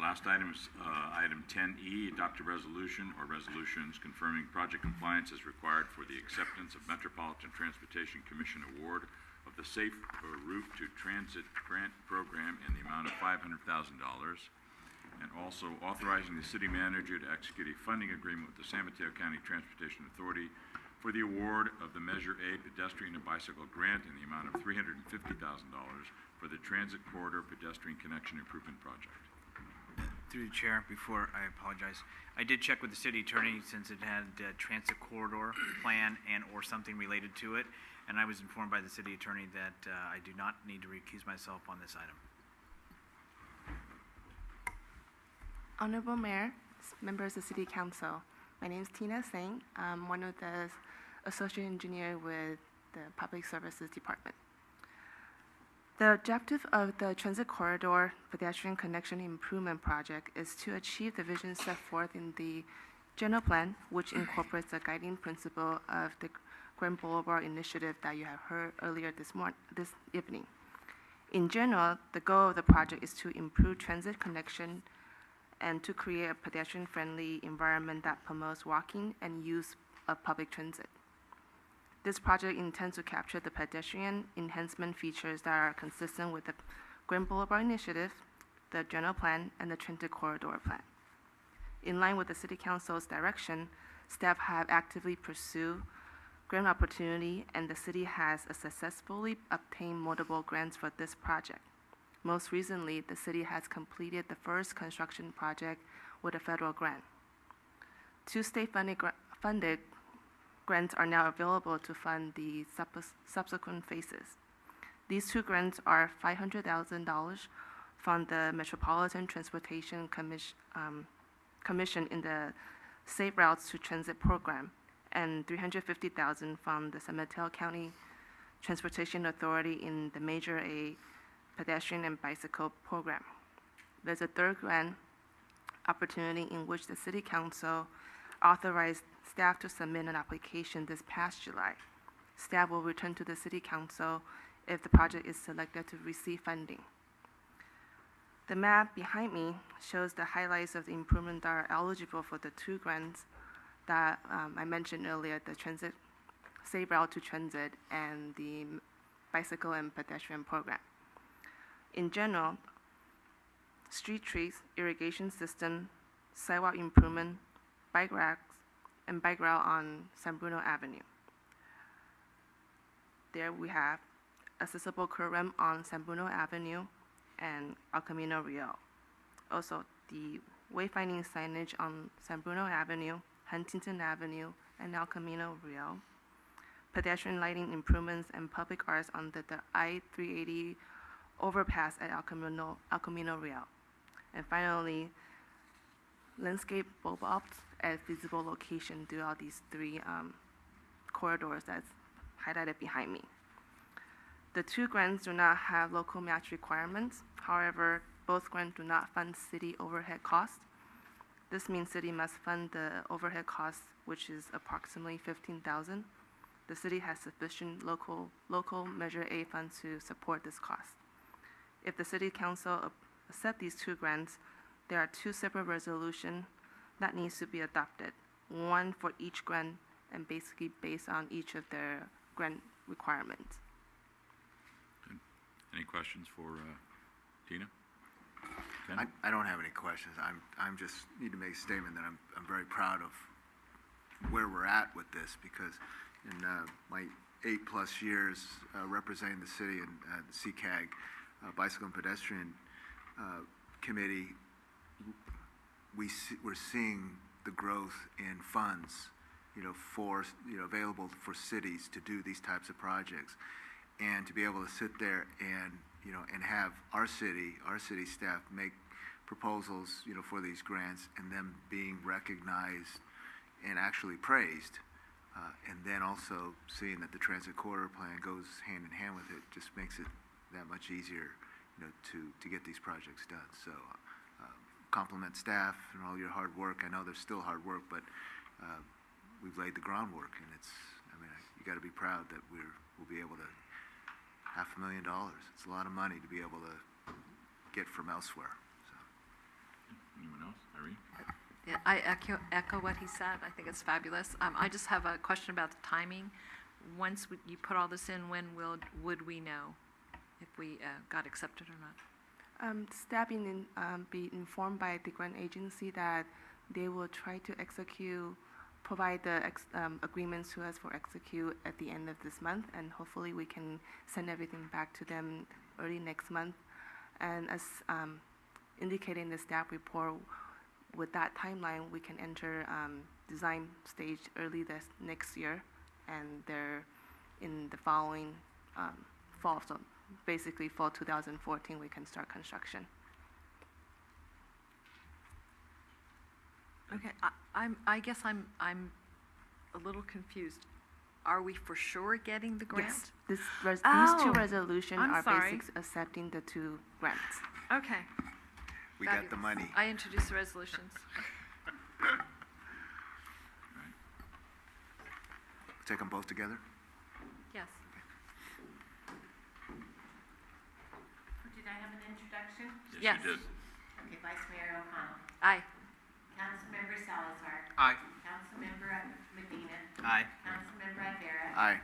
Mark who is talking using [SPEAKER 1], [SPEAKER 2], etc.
[SPEAKER 1] last item is item 10E, adopt a resolution or resolutions confirming project compliance is required for the acceptance of Metropolitan Transportation Commission award of the Safe Route to Transit Grant Program in the amount of $500,000, and also authorizing the city manager to execute a funding agreement with the San Mateo County Transportation Authority for the award of the Measure A Pedestrian and Bicycle Grant in the amount of $350,000 for the Transit Corridor Pedestrian Connection Improvement Project.
[SPEAKER 2] Through the chair, before I apologize, I did check with the city attorney since it had a transit corridor plan and or something related to it, and I was informed by the city attorney that I do not need to recuse myself on this item.
[SPEAKER 3] Honorable Mayor, members of City Council, my name is Tina Singh. I'm one of the associate engineer with the Public Services Department. The objective of the Transit Corridor Pedestrian Connection Improvement Project is to achieve the vision set forth in the general plan, which incorporates the guiding principle of the Grand Boulevard initiative that you have heard earlier this evening. In general, the goal of the project is to improve transit connection and to create a pedestrian-friendly environment that promotes walking and use of public transit. This project intends to capture the pedestrian enhancement features that are consistent with the Grand Boulevard Initiative, the General Plan, and the Transit Corridor Plan. In line with the City Council's direction, staff have actively pursued grant opportunity, and the city has successfully obtained multiple grants for this project. Most recently, the city has completed the first construction project with a federal grant. 2 state-funded grants are now available to fund the subsequent phases. These 2 grants are $500,000 from the Metropolitan Transportation Commission in the Safe Routes to Transit program, and $350,000 from the San Mateo County Transportation Authority in the Measure A Pedestrian and Bicycle program. There's a 3rd grant opportunity in which the City Council authorized staff to submit an application this past July. Staff will return to the City Council if the project is selected to receive funding. The map behind me shows the highlights of the improvements that are eligible for the 2 grants that I mentioned earlier, the Transit Safe Route to Transit and the Bicycle and Pedestrian program. In general, street trees, irrigation system, sidewalk improvement, bike racks, and bike route on San Bruno Avenue. There we have accessible curb ramp on San Bruno Avenue and El Camino Real. Also, the wayfinding signage on San Bruno Avenue, Huntington Avenue, and El Camino Real. Pedestrian lighting improvements and public arts on the I-380 overpass at El Camino Real. And finally, landscape bulbs at visible location throughout these 3 corridors that's highlighted behind me. The 2 grants do not have local match requirements. However, both grants do not fund city overhead costs. This means city must fund the overhead costs, which is approximately $15,000. The city has sufficient local Measure A funds to support this cost. If the City Council accept these 2 grants, there are 2 separate resolutions that needs to be adopted, one for each grant and basically based on each of their grant requirements.
[SPEAKER 1] Good. Any questions for Tina?
[SPEAKER 4] I don't have any questions. I'm just need to make a statement that I'm very proud of where we're at with this, because in my 8+ years representing the city and the CCAG Bicycle and Pedestrian Committee, we're seeing the growth in funds, available for cities to do these types of projects, and to be able to sit there and and have our city staff make proposals, for these grants, and them being recognized and actually praised, and then also seeing that the Transit Corridor Plan goes hand in hand with it, just makes it that much easier, to get these projects done. So, compliment staff and all your hard work. I know there's still hard work, but we've laid the groundwork, and you got to be proud that we'll be able to $500,000. It's a lot of money to be able to get from elsewhere. So.
[SPEAKER 1] Anyone else? Irene?
[SPEAKER 5] Yeah, I echo what he said. I think it's fabulous. I just have a question about the timing. Once you put all this in, when would we know if we got accepted or not?
[SPEAKER 3] Staff be informed by the grant agency that they will try to provide the agreements to us for execute at the end of this month, and hopefully we can send everything back to them early next month. And as indicated in the staff report, with that timeline, we can enter design stage early next year, and they're in the following fall, so basically fall 2014, we can start construction.
[SPEAKER 5] Okay, I guess I'm a little confused. Are we for sure getting the grant?
[SPEAKER 3] Yes, these two
[SPEAKER 5] Oh,
[SPEAKER 3] resolutions
[SPEAKER 5] I'm
[SPEAKER 3] are
[SPEAKER 5] sorry.
[SPEAKER 3] basically accepting the two grants.
[SPEAKER 5] Okay.
[SPEAKER 4] We got the
[SPEAKER 5] Fabulous.
[SPEAKER 4] money.
[SPEAKER 5] I introduce the resolutions.
[SPEAKER 4] Take them both together?
[SPEAKER 5] Yes.
[SPEAKER 6] Did I have an introduction?
[SPEAKER 5] Yes.
[SPEAKER 1] You did.
[SPEAKER 6] Okay, Vice Mayor O'Connell.
[SPEAKER 5] Aye.
[SPEAKER 6] Councilmember Salazar.
[SPEAKER 2] Aye.
[SPEAKER 6] Councilmember Medina.
[SPEAKER 2] Aye.
[SPEAKER 6] Councilmember Rivera.
[SPEAKER 4] Aye.